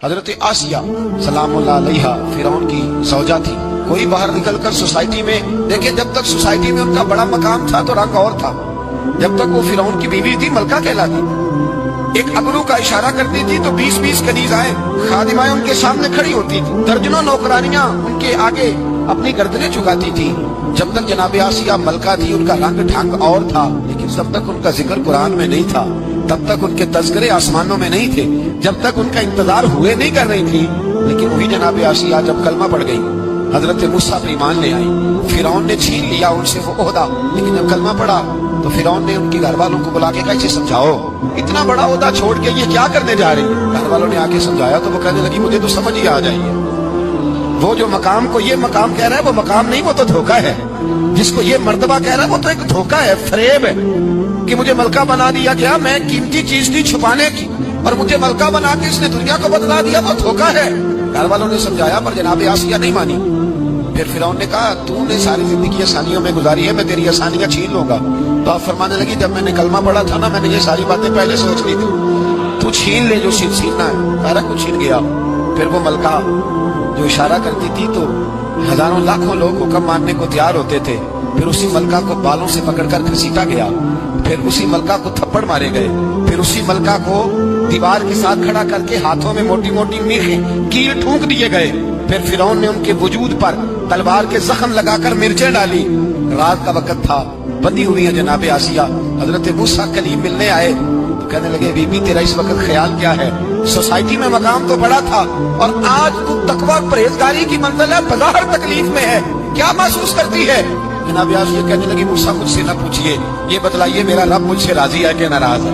حضرت آسیہ سلام اللہ علیہا فرعون کی زوجہ تھی. کوئی باہر نکل کر سوسائٹی میں دیکھیں، جب تک سوسائٹی میں ان کا بڑا مقام تھا تو رنگ اور تھا. جب تک وہ فرعون کی بیوی تھی ملکہ کہلاتی. ایک ابرو کا اشارہ کرتی تھی تو 20-20 کنیزائیں خادمائیں ان کے سامنے کھڑی ہوتی تھی. درجنوں نوکرانیاں ان کے آگے اپنی گردنیں جھکاتی تھی. جب تک جناب آسیہ ملکہ تھی ان کا رنگ ڈھنگ اور تھا، لیکن جب تک ان کا ذکر قرآن میں نہیں تھا، تب تک ان کے تذکرے آسمانوں میں نہیں تھے، جب تک ان کا انتظار ہوئے نہیں کر رہی تھی. لیکن وہی جناب آسیہ جب کلمہ پڑھ گئی، حضرت موسیٰ پہ ایمان لے آئی، فرعون نے چھین لیا ان سے وہ عہدہ. لیکن جب کلمہ پڑھا تو فرعون نے ان کی گھر والوں کو بلا کے کہا اسے سمجھاؤ، اتنا بڑا عہدہ چھوڑ کے یہ کیا کرنے جا رہی ہے. گھر والوں نے آ کے سمجھایا تو وہ کہنے لگی مجھے تو سمجھ ہی آ جائیے، وہ جو مقام کو یہ مقام کہہ رہا ہے وہ مقام نہیں، وہ تو دھوکہ ہے. جس کو یہ مرتبہ کہہ رہا ہے وہ تو ایک دھوکہ ہے، فریب ہے کہ مجھے ملکہ بنا دیا گیا. میں قیمتی چیز تھی چھپانے کی اور مجھے ملکہ بنا کے اس نے دنیا کو بدلا دیا، وہ دھوکہ ہے. گھر والوں نے سمجھایا پر جناب آسیہ نہیں مانی. پھر فرعون نے کہا تو نے ساری زندگی آسانیوں میں گزاری ہے، میں تیری آسانیاں چھین لوں گا. تو آپ فرمانے لگی جب میں نے کلمہ پڑھا تھا نا، میں نے یہ ساری باتیں پہلے سوچ لی تھی، تو چھین لے جو چھیننا ہے. سارا کچھ چھین گیا. پھر وہ ملکہ جو اشارہ کرتی تھی تو ہزاروں لاکھوں لوگ حکم ماننے کو تیار ہوتے تھے. پھر اسی ملکہ کو بالوں سے پکڑ کر گھسیٹا گیا. پھر اسی ملکہ کو تھپڑ مارے گئے. پھر اسی ملکہ کو دیوار کے ساتھ کھڑا کر کے ہاتھوں میں موٹی موٹی میخیں کیل ٹھونک دیے گئے. پھر فرعون نے ان کے وجود پر تلوار کے زخم لگا کر مرچیں ڈالی. رات کا وقت تھا، بندی ہوئی ہے جناب آسیہ. حضرت موسیٰ کلیم ملنے آئے تو کہنے لگے بی بی تیرا اس وقت خیال کیا ہے؟ سوسائٹی میں مقام تو بڑا تھا اور آج تو تقوی پرہیزگاری کی منزل ہے، بظاہر تکلیف میں ہے، کیا محسوس کرتی ہے؟ جناب آسیہ کہنے لگی موسیٰ مجھ سے نہ پوچھئے، یہ بتلائیے میرا رب مجھ سے راضی ہے کہ ناراض ہے؟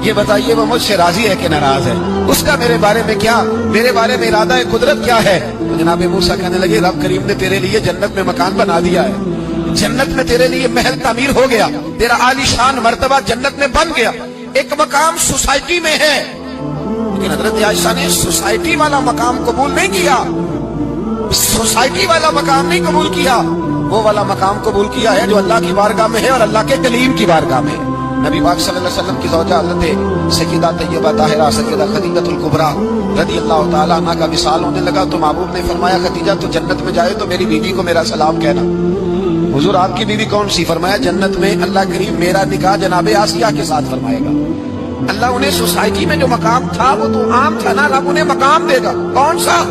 یہ بتائیے وہ مجھ سے راضی ہے کہ ناراض ہے؟ اس کا میرے بارے میں کیا، میرے بارے میں ارادہ قدرت کیا ہے؟ تو جناب موسیٰ کہنے لگے رب کریم نے تیرے لیے جنت میں مکان بنا دیا ہے، جنت میں تیرے لیے محل تعمیر ہو گیا، تیرا عالی شان مرتبہ جنت میں بن گیا. ایک مقام سوسائٹی میں ہے، لیکن حضرت عائشہ نے سوسائٹی والا مقام قبول نہیں کیا. سوسائٹی والا مقام نہیں قبول کیا، وہ والا مقام قبول کیا ہے جو اللہ کی بارگاہ میں ہے اور اللہ کے کلیم کی بارگاہ میں ہے. نبی پاک صلی اللہ علیہ وسلم کی زوجہ حضرت سیدہ طیبہ طاہرہ سیدہ خدیجہ الکبریٰ رضی اللہ تعالیٰ عنہ کا وصال ہونے لگا تو محبوب نے فرمایا خدیجہ تو جنت میں جائے تو میری بیوی کو میرا سلام کہنا. حضور آپ کی بیوی کون سی؟ فرمایا جنت میں اللہ کریم میرا نکاح جناب آسیہ کے ساتھ فرمائے گا. اللہ انہیں سوسائٹی میں جو مقام تھا وہ تو عام تھا نا، رب انہیں مقام دے گا. کون سا؟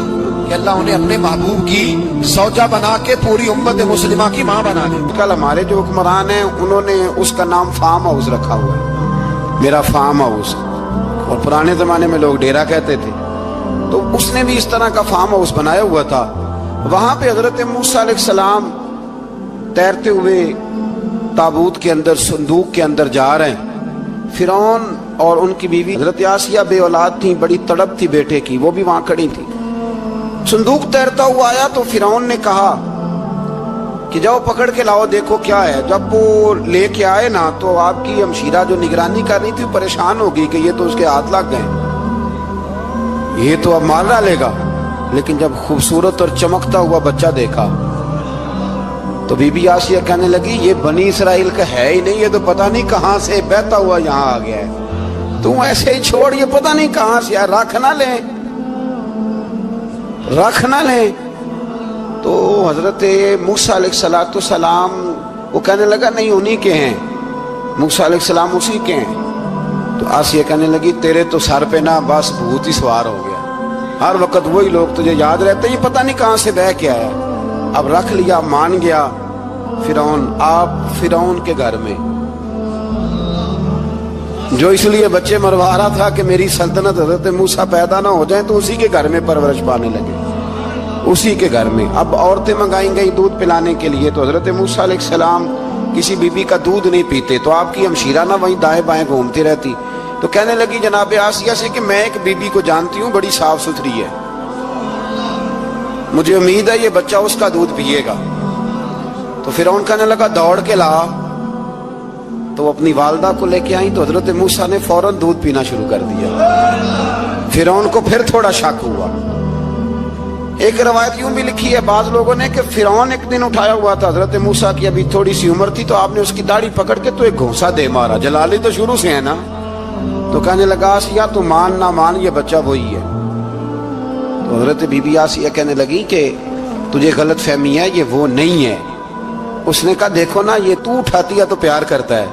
کہ اللہ انہیں اپنے محبوب کی زوجہ بنا کے پوری امت مسلمہ کی ماں بنا دے. کل ہمارے جو حکمران ہیں انہوں نے اس کا نام فارم ہاؤس رکھا ہوا ہے، میرا فارم ہاؤس. اور پرانے زمانے میں لوگ ڈیرا کہتے تھے، تو اس نے بھی اس طرح کا فارم ہاؤس بنایا ہوا تھا. وہاں پہ حضرت موسیٰ علیہ السلام تیرتے ہوئے تابوت کے اندر صندوق کے اندر جا رہے ہیں. فرعون اور ان کی بیوی حضرت آسیہ بے اولاد تھیں، بڑی تڑپ تھی بیٹے کی، وہ بھی وہاں کھڑی تھی. صندوق تیرتا ہوا آیا تو فرعون نے کہا کہ جاؤ پکڑ کے لاؤ دیکھو کیا ہے. جب وہ لے کے آئے نا تو آپ کی ہمشیرہ جو نگرانی کر رہی تھی پریشان ہو گئی کہ یہ تو اس کے ہاتھ لگ گئے، یہ تو اب مار ڈالے گا. لیکن جب خوبصورت اور چمکتا ہوا بچہ دیکھا تو بی بی آسیہ کہنے لگی یہ بنی اسرائیل کا ہے ہی نہیں، یہ تو پتہ نہیں کہاں سے بہتا ہوا یہاں آ گیا ہے. تم ایسے ہی چھوڑ، یہ پتہ نہیں کہاں سے، رکھ نہ لیں رکھ نہ لیں. تو حضرت موسیٰ علیہ السلام وہ کہنے لگا نہیں انہی کے ہیں، موسیٰ علیہ السلام اسی کے ہیں. تو آسیہ کہنے لگی تیرے تو سر پہ نا بس بھوت ہی سوار ہو گیا، ہر وقت وہی لوگ تجھے یاد رہتے، یہ پتہ نہیں کہاں سے بہ کے آیا. اب رکھ لیا، مان گیا فرعون. آپ فرعون کے گھر میں جو اس لیے بچے مروا رہا تھا کہ میری سلطنت حضرت موسیٰ پیدا نہ ہو جائیں، تو اسی کے گھر میں پرورش پانے لگے، اسی کے گھر میں. اب عورتیں منگائیں گئی دودھ پلانے کے لیے، تو حضرت موسیٰ علیہ السلام کسی بی بی کا دودھ نہیں پیتے، تو آپ کی ہمشیرہ نہ وہیں دائیں بائیں گھومتی رہتی. تو کہنے لگی جناب آسیہ سے کہ میں ایک بی بی کو جانتی ہوں، بڑی صاف ستھری ہے، مجھے امید ہے یہ بچہ اس کا دودھ پیے گا. تو فرعون کہنے لگا دوڑ کے لا. تو وہ اپنی والدہ کو لے کے آئیں تو حضرت موسیٰ نے فوراً دودھ پینا شروع کر دیا. فرعون کو پھر تھوڑا شک ہوا. ایک روایت یوں بھی لکھی ہے بعض لوگوں نے کہ فرعون ایک دن اٹھایا ہوا تھا حضرت موسیٰ کی ابھی تھوڑی سی عمر تھی، تو آپ نے اس کی داڑھی پکڑ کے تو ایک گھونسا دے مارا. جلالی تو شروع سے ہے نا. تو کہنے لگا آسیہ تو مان نہ مان یہ بچہ وہی ہے. تو حضرت بی بی آسیہ کہنے لگی کہ تجھے غلط فہمی ہے، یہ وہ نہیں ہے۔ اس نے کہا دیکھو نا، یہ تو اٹھاتی ہے تو پیار کرتا ہے،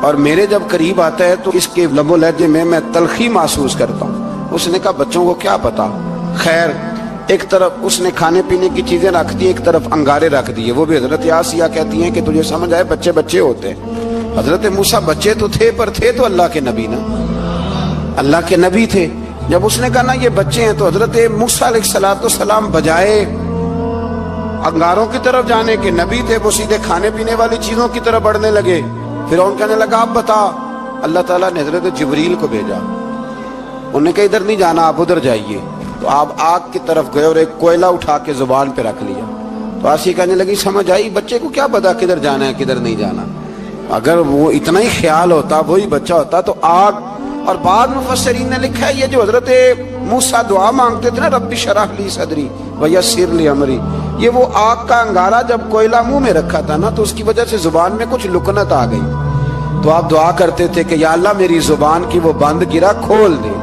اور میرے جب قریب آتا ہے تو اس کے لب و لہجے میں تلخی محسوس کرتا ہوں۔ اس نے کہا بچوں کو کیا پتا۔ خیر، ایک طرف اس نے کھانے پینے کی چیزیں رکھ دی، ایک طرف انگارے رکھ دیے۔ وہ بھی حضرت آسیہ کہتی ہیں کہ تجھے سمجھ آئے بچے بچے ہوتے ہیں۔ حضرت موسیٰ بچے تو تھے، پر تھے تو اللہ کے نبی نا، اللہ کے نبی تھے۔ جب اس نے کہا نا یہ بچے ہیں، تو حضرت موسیٰ علیہ السلام بجائے انگاروں کی طرف جانے کے، نبی تھے، وہ سیدھے کھانے پینے والی چیزوں کی طرف بڑھنے لگے۔ فرعون کہنے لگا اب بتا۔ اللہ تعالیٰ نے حضرت جبریل کو بھیجا، انہوں نے کہا ادھر نہیں جانا، آپ ادھر جائیے۔ تو آپ آگ کی طرف گئے اور ایک کوئلہ اٹھا کے زبان پہ رکھ لیا۔ تو آسیہ کہنے لگی سمجھ آئی، بچے کو کیا پتا کدھر جانا ہے کدھر نہیں جانا، اگر وہ اتنا ہی خیال ہوتا، وہی بچہ ہوتا تو آگ۔ اور بعد مفسرین نے لکھا ہے یہ جو حضرت موسیٰ دعا مانگتے تھے نا، رب اشرح لی صدری ویسر لی امری، یہ وہ آگ کا انگارہ جب کوئلہ منہ میں رکھا تھا نا، تو اس کی وجہ سے زبان میں کچھ لکنت آ گئی۔ تو آپ دعا کرتے تھے کہ یا اللہ میری زبان کی وہ بند گرا کھول دے،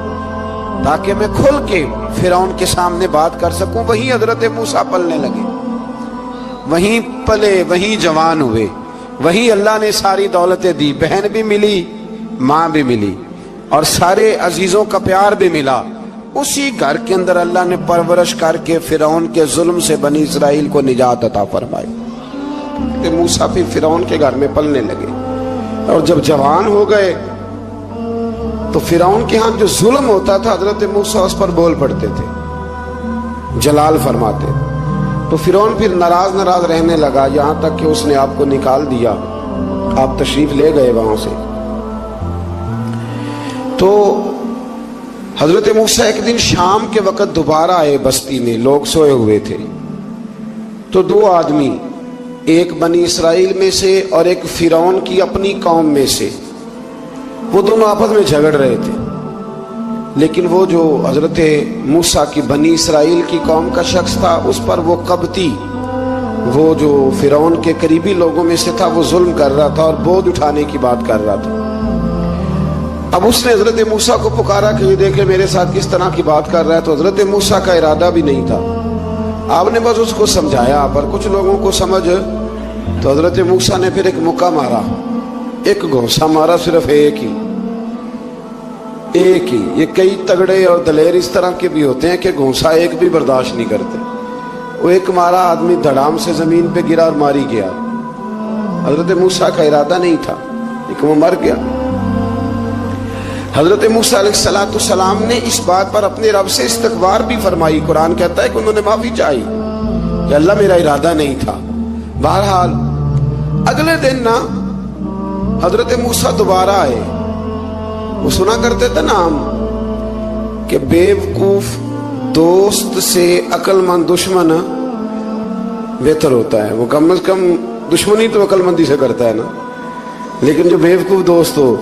تاکہ میں کھل کے فرعون کے سامنے بات کر سکوں۔ وہیں حضرت موسیٰ پلنے لگے، وہیں پلے، وہیں جوان ہوئے، وہیں اللہ نے ساری دولتیں دی، بہن بھی ملی، ماں بھی ملی، اور سارے عزیزوں کا پیار بھی ملا۔ اسی گھر کے اندر اللہ نے پرورش کر کے فرعون کے ظلم سے بنی اسرائیل کو نجات عطا فرمائی۔ موسیٰ پھر فرعون کے گھر میں پلنے لگے، اور جب جوان ہو گئے تو فرعون کے ہاں جو ظلم ہوتا تھا حضرت موسیٰ اس پر بول پڑتے تھے، جلال فرماتے۔ تو فرعون پھر ناراض رہنے لگا، یہاں تک کہ اس نے آپ کو نکال دیا، آپ تشریف لے گئے وہاں سے۔ تو حضرت موسیٰ ایک دن شام کے وقت دوبارہ آئے بستی میں، لوگ سوئے ہوئے تھے۔ تو دو آدمی، ایک بنی اسرائیل میں سے اور ایک فرعون کی اپنی قوم میں سے، وہ دونوں آپس میں جھگڑ رہے تھے۔ لیکن وہ جو حضرت موسیٰ کی بنی اسرائیل کی قوم کا شخص تھا، اس پر وہ قبطی، وہ جو فرعون کے قریبی لوگوں میں سے تھا، وہ ظلم کر رہا تھا اور بوجھ اٹھانے کی بات کر رہا تھا۔ اب اس نے حضرت موسیٰ کو پکارا کہ یہ دیکھے میرے ساتھ کس طرح کی بات کر رہا ہے۔ تو حضرت موسیٰ کا ارادہ بھی نہیں تھا، آپ نے بس اس کو سمجھایا، پر کچھ لوگوں کو سمجھ۔ تو حضرت موسیٰ نے پھر ایک مکہ مارا، ایک گھونسا مارا، صرف ایک ہی۔ یہ کئی تگڑے اور دلیر اس طرح کے بھی ہوتے ہیں کہ گھونسا ایک بھی برداشت نہیں کرتے۔ وہ ایک مارا، آدمی دھڑام سے زمین پہ گرا اور ماری گیا۔ حضرت موسیٰ کا ارادہ نہیں تھا لیکن وہ مر گیا۔ حضرت موسیٰ علیہ السلام نے اس بات پر اپنے رب سے استغفار بھی فرمائی۔ قرآن کہتا ہے کہ انہوں نے معافی چاہی کہ اللہ میرا ارادہ نہیں تھا۔ بہرحال اگلے دن نا حضرت موسیٰ دوبارہ آئے۔ وہ سنا کرتے تھے نا ہم کہ بیوقوف دوست سے عقل مند دشمن بہتر ہوتا ہے۔ وہ کم از کم دشمنی تو عقل مندی سے کرتا ہے نا، لیکن جو بیوقوف دوست ہو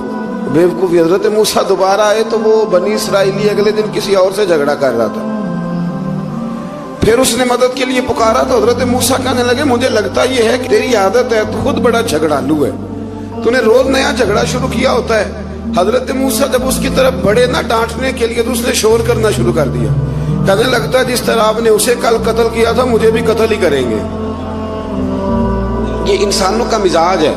بیوقوفی۔ حضرت موسیٰ دوبارہ آئے تو وہ بنی اسرائیلی اگلے دن کسی اور سے جھگڑا کر رہا تھا۔ پھر اس نے مدد کے لیے پکارا تو حضرت موسیٰ کہنے لگے مجھے لگتا یہ ہے کہ تیری عادت ہے، تو خود بڑا جھگڑالو ہے، تو نے روز نیا جھگڑا شروع کیا ہوتا ہے۔ حضرت موسیٰ جب اس کی طرف بڑھے نہ ڈانٹنے کے لیے تو اس نے شور کرنا شروع کر دیا، کہنے لگتا ہے جس طرح آپ نے اسے کل قتل کیا تھا مجھے بھی قتل ہی کریں گے۔ یہ انسانوں کا مزاج ہے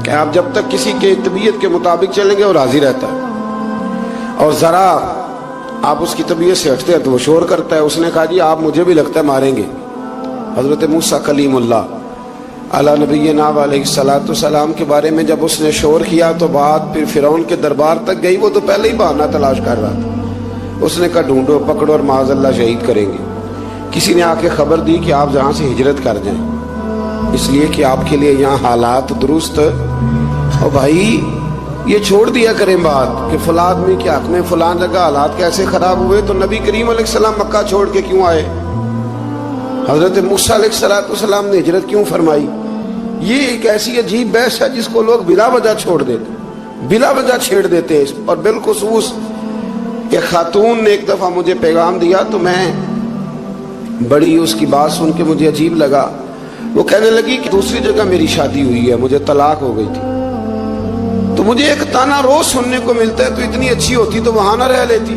کہ آپ جب تک کسی کے طبیعت کے مطابق چلیں گے وہ راضی رہتا ہے، اور ذرا آپ اس کی طبیعت سے ہٹتے ہیں تو وہ شور کرتا ہے۔ اس نے کہا جی آپ مجھے بھی لگتا ہے ماریں گے۔ حضرت موسیٰ کلیم اللہ علی نبینا علیہ السلام کے بارے میں جب اس نے شور کیا تو بات پھر فرعون کے دربار تک گئی۔ وہ تو پہلے ہی بہانہ تلاش کر رہا تھا۔ اس نے کہا ڈھونڈو پکڑو اور معاذ اللہ شہید کریں گے۔ کسی نے آ کے خبر دی کہ آپ جہاں سے ہجرت کر جائیں، اس لیے کہ آپ کے لیے یہاں حالات درست، اور بھائی یہ چھوڑ دیا کریں بات کہ فلاں آدمی کے حق میں فلاں جگہ حالات کیسے خراب ہوئے، تو نبی کریم علیہ السلام مکہ چھوڑ کے کیوں آئے؟ حضرت موسیٰ علیہ السلام نے ہجرت کیوں فرمائی؟ یہ ایک ایسی عجیب بحث ہے جس کو لوگ بلا وجہ چھوڑ دیتے، بلا وجہ چھیڑ دیتے۔ اور بالخصوص ایک خاتون نے ایک دفعہ مجھے پیغام دیا تو میں بڑی اس کی بات سن کے مجھے عجیب لگا۔ وہ کہنے لگی کہ دوسری جگہ میری شادی ہوئی ہے، مجھے طلاق ہو گئی تھی، تو مجھے ایک تانا روز سننے کو ملتا ہے تو اتنی اچھی ہوتی تو وہاں نہ رہ لیتی۔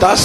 10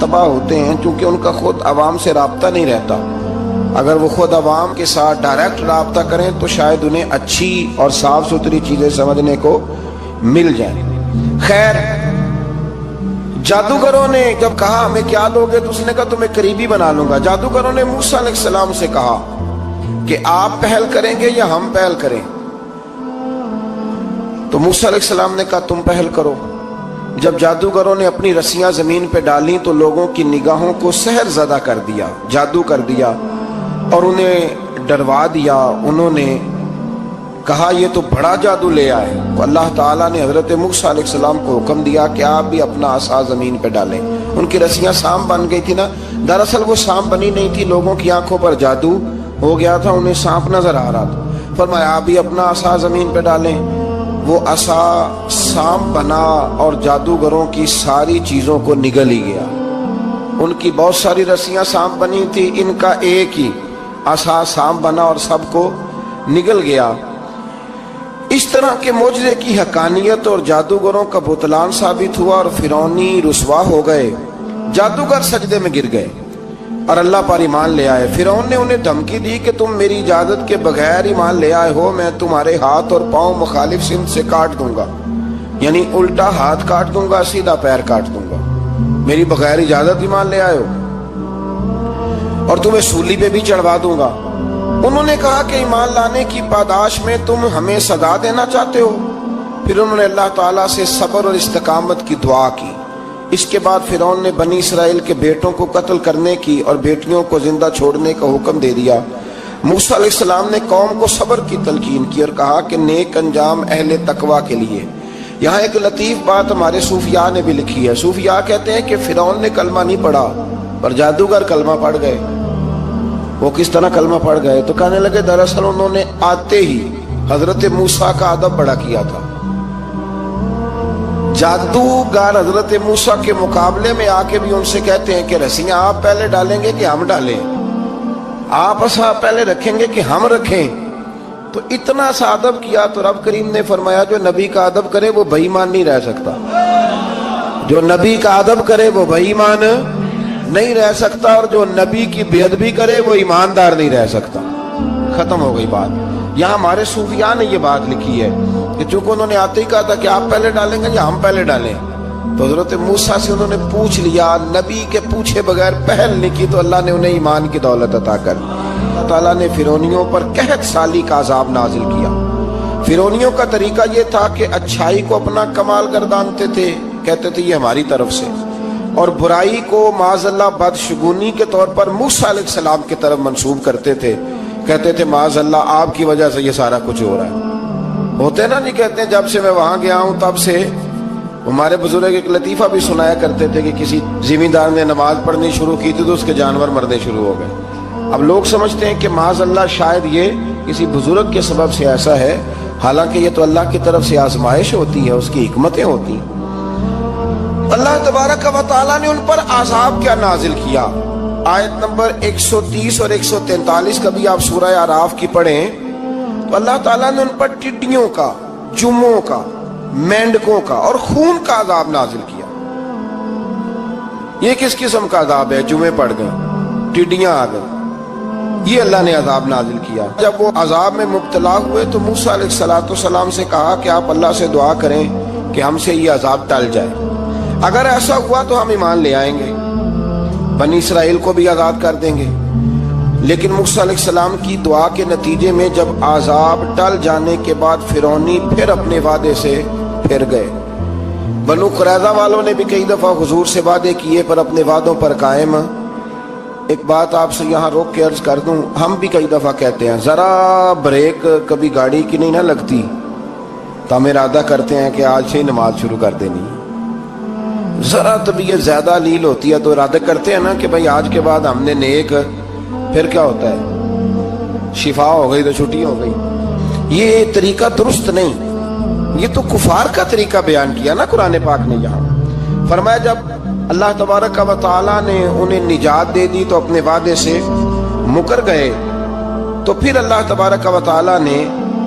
تباہ ہوتے ہیں کیونکہ ان کا خود عوام سے رابطہ نہیں رہتا. اگر وہ خود عوام کے ساتھ ڈائریکٹ رابطہ کریں تو شاید انہیں اچھی اور صاف ستھری چیزیں سمجھنے کو مل جائیں. خیر، جادوگروں نے جب کہا ہمیں کیا دو گے تو اس نے کہا تمہیں قریبی بنا لوں گا. جادوگروں نے موسیٰ علیہ السلام سے کہا کہ آپ پہل کریں گے یا ہم پہل کریں؟ تو موسیٰ علیہ السلام نے کہا تم پہل کرو. جب جادوگروں نے اپنی رسیاں زمین پہ ڈالیں تو لوگوں کی نگاہوں کو سحر زدہ کر دیا، جادو کر دیا اور انہیں ڈروا دیا. انہوں نے کہا یہ تو بڑا جادو لے آئے. تو اللہ تعالیٰ نے حضرت موسیٰ علیہ السلام کو حکم دیا کہ آپ بھی اپنا عصا زمین پہ ڈالیں. ان کی رسیاں سانپ بن گئی تھی نا، دراصل وہ سانپ بنی نہیں تھی، لوگوں کی آنکھوں پر جادو ہو گیا تھا، انہیں سانپ نظر آ رہا تھا. فرمایا آپ بھی اپنا عصا زمین پہ ڈالیں. وہ عصا سانپ بنا اور جادوگروں کی ساری چیزوں کو نگل ہی گیا. ان کی بہت ساری رسیاں سانپ بنی تھی، ان کا ایک ہی عصا سانپ بنا اور سب کو نگل گیا. اس طرح کے معجزے کی حقانیت اور جادوگروں کا بطلان ثابت ہوا اور فرعونی رسوا ہو گئے. جادوگر سجدے میں گر گئے اور اللہ پر ایمان لے آئے. فرعون نے انہیں دھمکی دی کہ تم میری اجازت کے بغیر ایمان لے آئے ہو، میں تمہارے ہاتھ اور پاؤں مخالف سمت سے کاٹ دوں گا. یعنی الٹا ہاتھ کاٹ دوں گا، سیدھا پیر کاٹ دوں گا. میری بغیر اجازت ایمان لے آئے ہو اور تمہیں سولی پہ بھی چڑھوا دوں گا. انہوں نے کہا کہ ایمان لانے کی پاداش میں تم ہمیں سزا دینا چاہتے ہو. پھر انہوں نے اللہ تعالیٰ سے صبر اور استقامت کی دعا کی. اس کے بعد فرعون نے بنی اسرائیل کے بیٹوں کو قتل کرنے کی اور بیٹیوں کو زندہ چھوڑنے کا حکم دے دیا. موسیٰ علیہ السلام نے قوم کو صبر کی تلقین کی اور کہا کہ نیک انجام اہل تقوی کے لیے. یہاں ایک لطیف بات ہمارے صوفیاء نے بھی لکھی ہے. صوفیاء کہتے ہیں کہ فرعون نے کلمہ نہیں پڑھا پر جادوگر کلمہ پڑھ گئے. وہ کس طرح کلمہ پڑھ گئے؟ تو کہنے لگے دراصل انہوں نے آتے ہی حضرت موسیٰ کا ادب بڑا کیا تھا. جادوگر حضرت موسیٰ کے مقابلے میں آ کے بھی ان سے کہتے ہیں کہ رسیاں آپ پہلے ڈالیں گے کہ ہم ڈالیں؟ آپ عصا پہلے رکھیں گے کہ ہم رکھیں؟ تو اتنا سا ادب کیا تو رب کریم نے فرمایا جو نبی کا ادب کرے وہ بے ایمان نہیں رہ سکتا. جو نبی کا ادب کرے وہ بے ایمان نہیں رہ سکتا اور جو نبی کی بے ادبی کرے وہ ایماندار نہیں رہ سکتا. ختم ہو گئی بات. یہاں ہمارے صوفیاء نے یہ بات لکھی ہے کہ چونکہ انہوں نے آتے ہی کہا تھا کہ آپ پہلے ڈالیں گے یا ہم پہلے ڈالیں، تو حضرت موسیٰ سے انہوں نے پوچھ لیا. نبی کے پوچھے بغیر پہل نہیں کی تو اللہ نے انہیں ایمان کی دولت عطا کر. اللہ تعالیٰ نے فرعونیوں پر قحط سالی کا عذاب نازل کیا. فرعونیوں کا طریقہ یہ تھا کہ اچھائی کو اپنا کمال گردانتے تھے، کہتے تھے یہ ہماری طرف سے، اور برائی کو معاذ اللہ بدشگونی کے طور پر موسیٰ علیہ السلام کی طرف منسوب کرتے تھے. کہتے تھے معاذ اللہ آپ کی وجہ سے یہ سارا کچھ ہو رہا ہے. ہوتے نا نہیں کہتے جب سے میں وہاں گیا ہوں تب سے. ہمارے بزرگ ایک لطیفہ بھی سنایا کرتے تھے کہ کسی زمیندار نے نماز پڑھنی شروع کی تھی تو اس کے جانور مرنے شروع ہو گئے. اب لوگ سمجھتے ہیں کہ معاذ اللہ شاید یہ کسی بزرگ کے سبب سے ایسا ہے، حالانکہ یہ تو اللہ کی طرف سے آزمائش ہوتی ہے، اس کی حکمتیں ہوتی ہیں. اللہ تبارک و تعالیٰ نے ان پر عذاب کیا نازل کیا. آیت نمبر 130 اور 143 کبھی آپ سورہ اعراف کی پڑھیں تو اللہ تعالیٰ نے ان پر ٹڈیوں کا، جموں کا، مینڈکوں کا اور خون کا عذاب نازل کیا. یہ کس قسم کا عذاب ہے؟ جمعے پڑ گئے، ٹڈیاں آ گئیں، یہ اللہ نے عذاب نازل کیا. جب وہ عذاب میں مبتلا ہوئے تو موسیٰ علیہ السلام سے کہا کہ آپ اللہ سے دعا کریں کہ ہم سے یہ عذاب ٹل جائے. اگر ایسا ہوا تو ہم ایمان لے آئیں گے، بنی اسرائیل کو بھی آزاد کر دیں گے. لیکن موسیٰ علیہ السلام کی دعا کے نتیجے میں جب عذاب ٹل جانے کے بعد فرعونی پھر اپنے وعدے سے پھر گئے. بنو قریظہ والوں نے بھی کئی دفعہ حضور سے وعدے کیے پر اپنے وعدوں پر قائم. ایک بات آپ سے یہاں روک کے عرض کر دوں، ہم بھی کئی دفعہ کہتے ہیں ذرا بریک کبھی گاڑی کی نہیں نہ لگتی تو ہم ارادہ کرتے ہیں کہ آج سے ہی نماز شروع کر دینی. ذرا طبیعت زیادہ لیل ہوتی ہے تو ارادہ کرتے ہیں نا کہ بھائی آج کے بعد ہم نے نیک، پھر کیا ہوتا ہے شفا ہو گئی تو چھٹی ہو گئی. یہ طریقہ درست نہیں، یہ تو کفار کا طریقہ بیان کیا نا قرآن پاک نے. یہاں فرمایا جب اللہ تبارک و تعالیٰ نے انہیں نجات دے دی تو اپنے وعدے سے مکر گئے تو پھر اللہ تبارک و تعالیٰ نے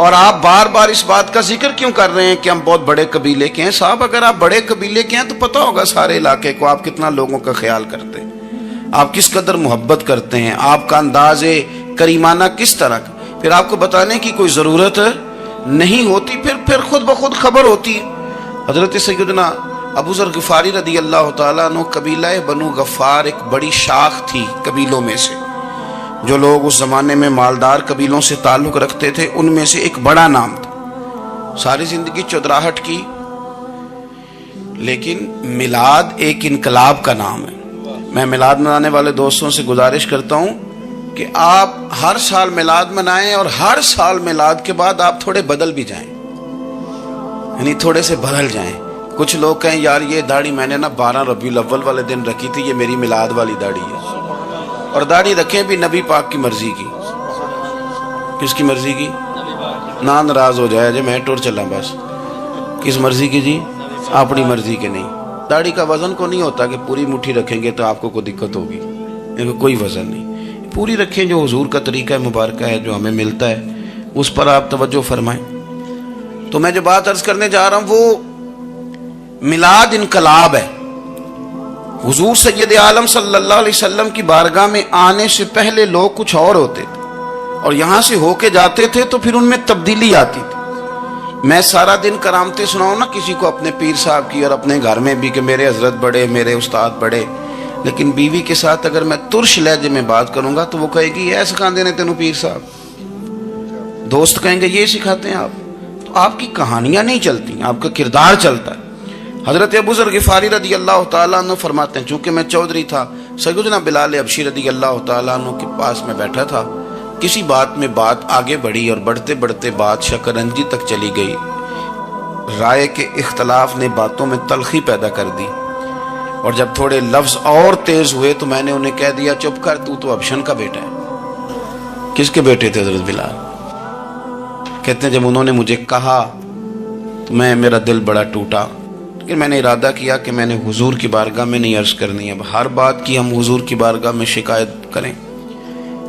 اور آپ بار بار اس بات کا ذکر کیوں کر رہے ہیں کہ ہم بہت بڑے قبیلے کے ہیں؟ صاحب اگر آپ بڑے قبیلے کے ہیں تو پتہ ہوگا سارے علاقے کو آپ کتنا لوگوں کا خیال کرتے ہیں، آپ کس قدر محبت کرتے ہیں، آپ کا انداز کریمانہ کس طرح کا، پھر آپ کو بتانے کی کوئی ضرورت نہیں ہوتی، پھر خود بخود خبر ہوتی ہے۔ حضرت سیدنا ابو ذر غفاری رضی اللہ تعالیٰ عنہ، قبیلہ بنو غفار ایک بڑی شاخ تھی قبیلوں میں سے، جو لوگ اس زمانے میں مالدار قبیلوں سے تعلق رکھتے تھے ان میں سے ایک بڑا نام تھا۔ ساری زندگی چودراہٹ کی، لیکن میلاد ایک انقلاب کا نام ہے۔ میں میلاد منانے والے دوستوں سے گزارش کرتا ہوں کہ آپ ہر سال میلاد منائیں، اور ہر سال میلاد کے بعد آپ تھوڑے بدل بھی جائیں، یعنی تھوڑے سے بدل جائیں۔ کچھ لوگ کہیں یار یہ داڑھی میں نے 12 ربیع الاول والے دن رکھی تھی، یہ میری میلاد والی داڑھی ہے، اور داڑھی رکھیں بھی نبی پاک کی مرضی کی۔ کس کی مرضی کی؟ نہ ناراض ہو جائے جی میں ٹور چلا، بس کس مرضی کی جی؟ اپنی مرضی کے نہیں۔ داڑھی کا وزن کو نہیں ہوتا کہ پوری مٹھی رکھیں گے تو آپ کو کوئی دقت ہوگی، کوئی وزن نہیں، پوری رکھیں، جو حضور کا طریقہ مبارکہ ہے جو ہمیں ملتا ہے اس پر آپ توجہ فرمائیں۔ تو میں جو بات عرض کرنے جا رہا ہوں وہ میلاد انقلاب ہے۔ حضور سید عالم صلی اللہ علیہ وسلم کی بارگاہ میں آنے سے پہلے لوگ کچھ اور ہوتے تھے، اور یہاں سے ہو کے جاتے تھے تو پھر ان میں تبدیلی آتی تھی۔ میں سارا دن کرامتیں سناؤں نا کسی کو اپنے پیر صاحب کی اور اپنے گھر میں بھی کہ میرے حضرت بڑے، میرے استاد بڑے، لیکن بیوی کے ساتھ اگر میں ترش لہجے میں بات کروں گا تو وہ کہے گی یہ سکھاندے نے تینوں پیر صاحب، دوست کہیں گے یہ سکھاتے ہیں آپ، تو آپ کی کہانیاں نہیں چلتی، آپ کا کردار چلتا ہے۔ حضرت ابو ذر غفاری رضی اللہ تعالیٰ عنہ فرماتے ہیں چونکہ میں چودھری تھا، سیدنا بلال حبشی رضی اللہ تعالیٰ عنہ کے پاس میں بیٹھا تھا، کسی بات میں بات آگے بڑھی اور بڑھتے بڑھتے بات شکرنجی تک چلی گئی، رائے کے اختلاف نے باتوں میں تلخی پیدا کر دی، اور جب تھوڑے لفظ اور تیز ہوئے تو میں نے انہیں کہہ دیا چپ کر، تو ابشن کا بیٹا ہے۔ کس کے بیٹے تھے حضرت بلال؟ کہتے ہیں جب انہوں نے مجھے کہا تو میرا دل بڑا ٹوٹا، لیکن میں نے ارادہ کیا کہ میں نے حضور کی بارگاہ میں نہیں عرض کرنی، اب ہر بات کی ہم حضور کی بارگاہ میں شکایت کریں۔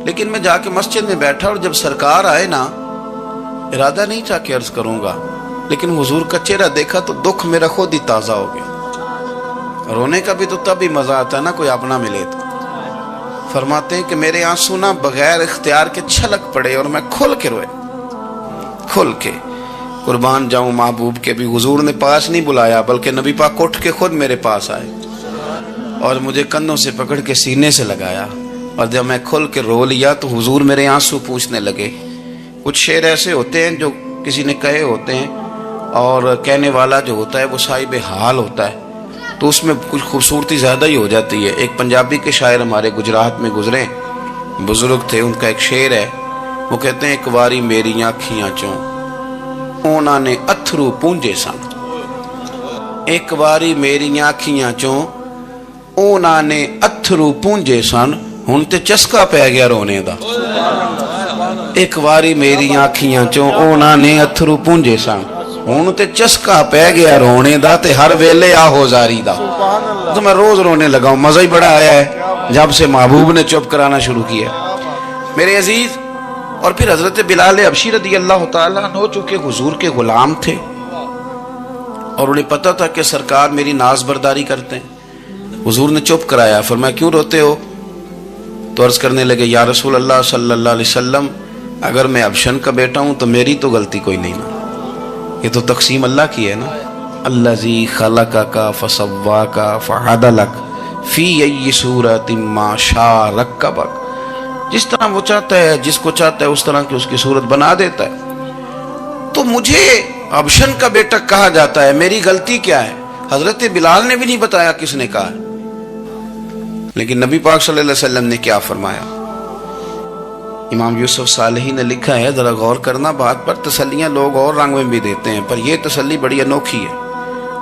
لیکن میں جا کے مسجد میں بیٹھا اور جب سرکار آئے نا، ارادہ نہیں تھا کہ عرض کروں گا، لیکن حضور کا چہرہ دیکھا تو دکھ میرا خود ہی تازہ ہو گیا۔ رونے کا بھی تو تب ہی مزہ آتا ہے نا کوئی اپنا ملے تو۔ فرماتے ہیں کہ میرے آنسو نا بغیر اختیار کے چھلک پڑے اور میں کھل کے روئے، کھل کے۔ قربان جاؤں محبوب کے بھی حضور نے پاس نہیں بلایا، بلکہ نبی پاک اٹھ کے خود میرے پاس آئے اور مجھے کندھوں سے پکڑ کے سینے سے لگایا، اور جب میں کھل کے رو لیا تو حضور میرے آنسو پوچھنے لگے۔ کچھ شعر ایسے ہوتے ہیں جو کسی نے کہے ہوتے ہیں، اور کہنے والا جو ہوتا ہے وہ صاحب حال ہوتا ہے، تو اس میں کچھ خوبصورتی زیادہ ہی ہو جاتی ہے۔ ایک پنجابی کے شاعر ہمارے گجرات میں گزرے، بزرگ تھے، ان کا ایک شعر ہے، وہ کہتے ہیں ایک واری میری آنکھیاں چوں اونا نے اتھرو پونجے سن، ایک واری میری آنکھیاں چوں اونا نے اتھرو پونجے سن، ہن تے چسکا پہ گیا رونے دا۔ ایک واری میری آنکھیاں چوں اونا نے اتھرو پونجے سن، ہن تے چسکا پہ گیا رونے دا، تے ہر ویلے آہو زاری دا۔ تو میں روز رونے لگا ہوں، مزہ ہی بڑا آیا ہے جب سے محبوب نے چپ کرانا شروع کیا۔ میرے عزیز، اور پھر حضرت بلال حبشی رضی اللہ تعالیٰ عنہ چونکہ حضور کے غلام تھے اور انہیں پتہ تھا کہ سرکار میری ناز برداری کرتے ہیں، حضور نے چپ کرایا۔ فرمایا کیوں روتے ہو؟ تو عرض کرنے لگے یا رسول اللہ صلی اللہ علیہ وسلم، اگر میں ابشن کا بیٹا ہوں تو میری تو غلطی کوئی نہیں نا، یہ تو تقسیم اللہ کی ہے نا۔ الذی خلقک فسواک فعدلک فی ای صورت ما شاء رکبک، جس طرح وہ چاہتا ہے، جس کو چاہتا ہے اس طرح کی اس کی صورت بنا دیتا ہے۔ تو مجھے ابشن کا بیٹا کہا جاتا ہے، میری غلطی کیا ہے؟ حضرت بلال نے بھی نہیں بتایا کس نے کہا ہے، لیکن نبی پاک صلی اللہ علیہ وسلم نے کیا فرمایا؟ امام یوسف صالحی نے لکھا ہے، ذرا غور کرنا بات پر، تسلیاں لوگ اور رنگ میں بھی دیتے ہیں پر یہ تسلی بڑی انوکھی ہے۔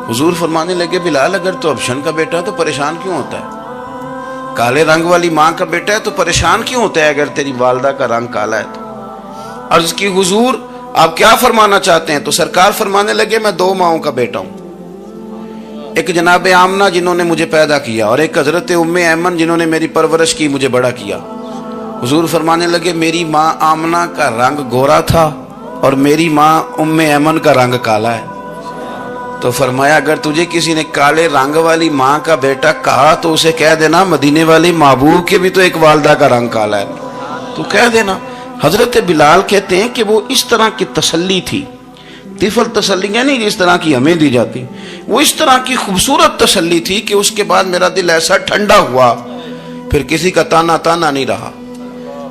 حضور فرمانے لگے بلال اگر تو ابشن کا بیٹا ہے تو پریشان کیوں ہوتا ہے؟ کالے رنگ والی ماں کا بیٹا ہے تو پریشان کیوں ہوتا ہے اگر تیری والدہ کا رنگ کالا ہے تو؟ عرض کی حضور آپ کیا فرمانا چاہتے ہیں؟ تو سرکار فرمانے لگے میں دو ماؤں کا بیٹا ہوں، ایک جناب آمنہ جنہوں نے مجھے پیدا کیا، اور ایک حضرت ام ایمن جنہوں نے میری پرورش کی، مجھے بڑا کیا۔ حضور فرمانے لگے میری ماں آمنہ کا رنگ گورا تھا اور میری ماں ام ایمن کا رنگ کالا ہے. تو فرمایا اگر تجھے کسی نے کالے رنگ والی ماں کا بیٹا کہا تو اسے کہہ دینا مدینے والی محبوب کے بھی تو ایک والدہ کا رنگ کالا ہے, تو کہہ دینا. حضرت بلال کہتے ہیں کہ وہ اس طرح کی تسلی تھی, طفل تسلیاں نہیں جس طرح کی ہمیں دی جاتی, وہ اس طرح کی خوبصورت تسلی تھی کہ اس کے بعد میرا دل ایسا ٹھنڈا ہوا, پھر کسی کا تانا نہیں رہا,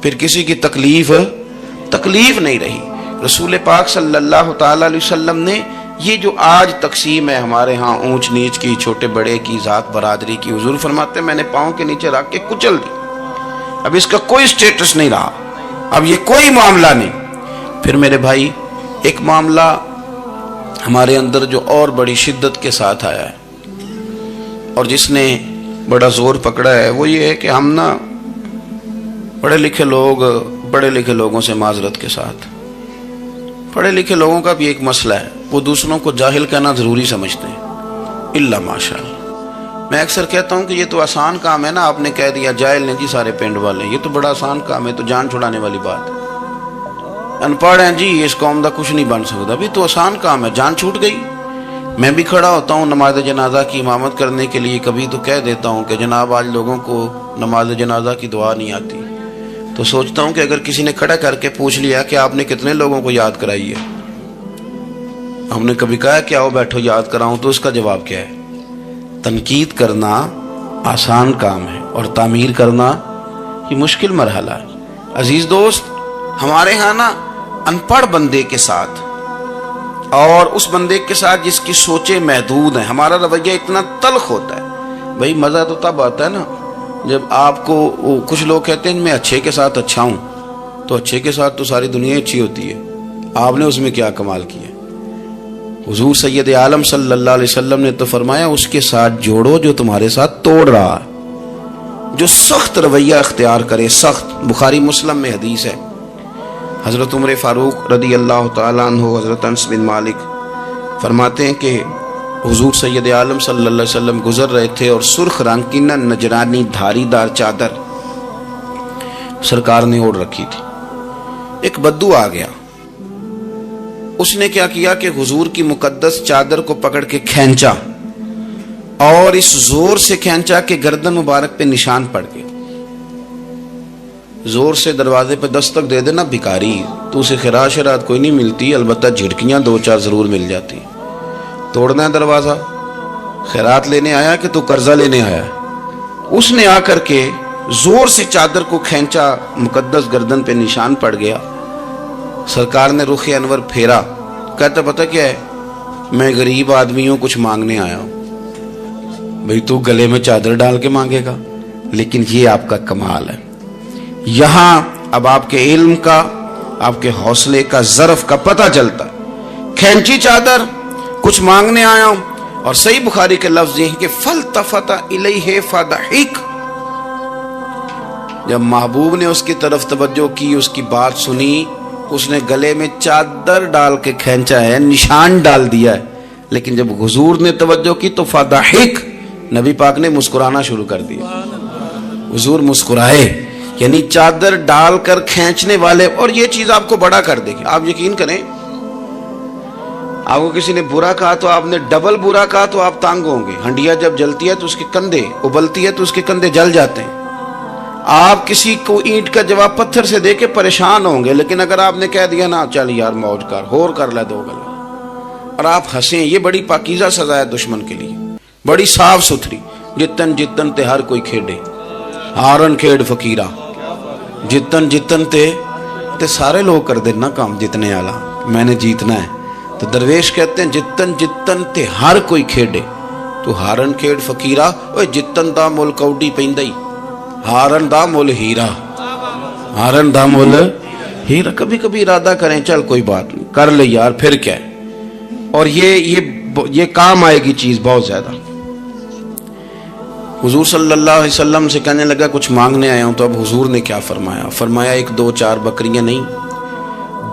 پھر کسی کی تکلیف نہیں رہی. رسول پاک صلی اللہ تعالی علیہ وسلم نے یہ جو آج تقسیم ہے ہمارے ہاں اونچ نیچ کی, چھوٹے بڑے کی, ذات برادری کی, حضور فرماتے ہیں میں نے پاؤں کے نیچے رکھ کے کچل دی, اب اس کا کوئی سٹیٹس نہیں رہا, اب یہ کوئی معاملہ نہیں. پھر میرے بھائی ایک معاملہ ہمارے اندر جو اور بڑی شدت کے ساتھ آیا ہے اور جس نے بڑا زور پکڑا ہے وہ یہ ہے کہ ہم نا بڑے لکھے لوگوں سے معذرت کے ساتھ, پڑھے لکھے لوگوں کا بھی ایک مسئلہ ہے, وہ دوسروں کو جاہل کہنا ضروری سمجھتے ہیں, الا ماشاء اللہ. میں اکثر کہتا ہوں کہ یہ تو آسان کام ہے نا, آپ نے کہہ دیا جاہل نے جی سارے پنڈ والے, یہ تو بڑا آسان کام ہے, تو جان چھڑانے والی بات ہے. ان پڑھ ہیں جی اس قوم دا کچھ نہیں بن سکتا, بھی تو آسان کام ہے, جان چھوٹ گئی. میں بھی کھڑا ہوتا ہوں نماز جنازہ کی امامت کرنے کے لیے, کبھی تو کہہ دیتا ہوں کہ جناب آج لوگوں کو نماز جنازہ کی دعا نہیں آتی, تو سوچتا ہوں کہ اگر کسی نے کھڑا کر کے پوچھ لیا کہ آپ نے کتنے لوگوں کو یاد کرائی ہے, ہم نے کبھی کہا کہ آؤ بیٹھو یاد کراؤں, تو اس کا جواب کیا ہے؟ تنقید کرنا آسان کام ہے اور تعمیر کرنا یہ مشکل مرحلہ ہے. عزیز دوست, ہمارے ہاں نا ان پڑھ بندے کے ساتھ اور اس بندے کے ساتھ جس کی سوچیں محدود ہیں ہمارا رویہ اتنا تلخ ہوتا ہے. بھائی مزہ تو تب آتا ہے نا جب آپ کو, کچھ لوگ کہتے ہیں میں اچھے کے ساتھ اچھا ہوں, تو اچھے کے ساتھ تو ساری دنیا اچھی ہوتی ہے, آپ نے اس میں کیا کمال کیا؟ حضور سید عالم صلی اللہ علیہ وسلم نے تو فرمایا اس کے ساتھ جوڑو جو تمہارے ساتھ توڑ رہا ہے, جو سخت رویہ اختیار کرے, سخت. بخاری مسلم میں حدیث ہے, حضرت عمر فاروق رضی اللہ تعالیٰ عنہ, حضرت انس بن مالک فرماتے ہیں کہ حضور سید عالم صلی اللہ علیہ وسلم گزر رہے تھے اور سرخ رنگ کی نہ نجرانی دھاری دار چادر سرکار نے اوڑھ رکھی تھی. ایک بدو آ گیا, اس نے کیا کیا کہ حضور کی مقدس چادر کو پکڑ کے کھینچا, اور اس زور سے کھینچا کہ گردن مبارک پہ نشان پڑ گئے. زور سے دروازے پہ دستک دے دینا بھکاری, تو اسے خراش رات کوئی نہیں ملتی, البتہ جھٹکیاں 2-4 ضرور مل جاتی. توڑنا ہے دروازہ, خیرات لینے آیا کہ تو قرضہ لینے آیا؟ اس نے آ کر کے زور سے چادر کو کھینچا, مقدس گردن پہ نشان پڑ گیا. سرکار نے رخ انور پھیرا, کہتا پتہ کیا ہے, میں غریب آدمیوں کچھ مانگنے آیا ہوں. بھئی تو گلے میں چادر ڈال کے مانگے گا, لیکن یہ آپ کا کمال ہے. یہاں اب آپ کے علم کا, آپ کے حوصلے کا, ظرف کا پتہ چلتا ہے. کھینچی چادر, کچھ مانگنے آیا ہوں. اور صحیح بخاری کے لفظ یہ ہیں کہ فَالْتَفَتَ إِلَيْهِ فَضَحِكَ, جب محبوب نے اس کی طرف توجہ کی, اس کی بات سنی, اس نے گلے میں چادر ڈال کے کھینچا ہے, نشان ڈال دیا ہے, لیکن جب حضور نے توجہ کی تو فَضَحِكَ, نبی پاک نے مسکرانا شروع کر دیا. حضور مسکرائے, یعنی چادر ڈال کر کھینچنے والے. اور یہ چیز آپ کو بڑا کر دے گی. آپ یقین کریں, آپ کو کسی نے برا کہا تو آپ نے ڈبل برا کہا تو آپ تانگ ہوں گے. ہنڈیا جب جلتی ہے تو اس کے کندھے, ابلتی ہے تو اس کے کندھے جل جاتے ہیں. آپ کسی کو اینٹ کا جواب پتھر سے دے کے پریشان ہوں گے, لیکن اگر آپ نے کہہ دیا نا چل یار موج کر, ہور کر لے 2 گلا, اور آپ ہنسیں, یہ بڑی پاکیزہ سزا ہے دشمن کے لیے, بڑی صاف ستھری. جتن جتن تے ہر کوئی کھیڑے, ہارن کھیڑ فقیرہ, جتن جتن تے سارے لوگ کر دینا کام جتنے والا, میں نے جیتنا ہے. تو درویش کہتے ہیں جتن جتن تے ہر کوئی کھیڑے, تو ہارن کھیڑ فقیرہ, اوے جتن دا مل کوڈی پیندہ ہی, ہارن دا مل ہیرا, ہارن دا مل ہیرا. کبھی کبھی ارادہ کریں چل کوئی بات نہیں, کر لے یار, پھر کیا ہے. اور یہ کام آئے گی چیز بہت زیادہ. حضور صلی اللہ علیہ وسلم سے کہنے لگا کچھ مانگنے آیا ہوں. تو اب حضور نے کیا فرمایا؟ فرمایا 1-2-4 بکریاں نہیں,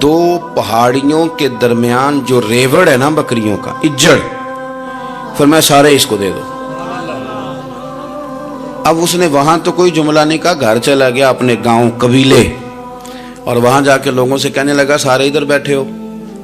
2 پہاڑیوں کے درمیان جو ریوڑ ہے نا بکریوں کا, اجڑ, فرمایا سارے اس کو دے دو. اب اس نے وہاں تو کوئی جملہ نہیں کہا, گھر چلا گیا اپنے گاؤں قبیلے, اور وہاں جا کے لوگوں سے کہنے لگا سارے ادھر بیٹھے ہو,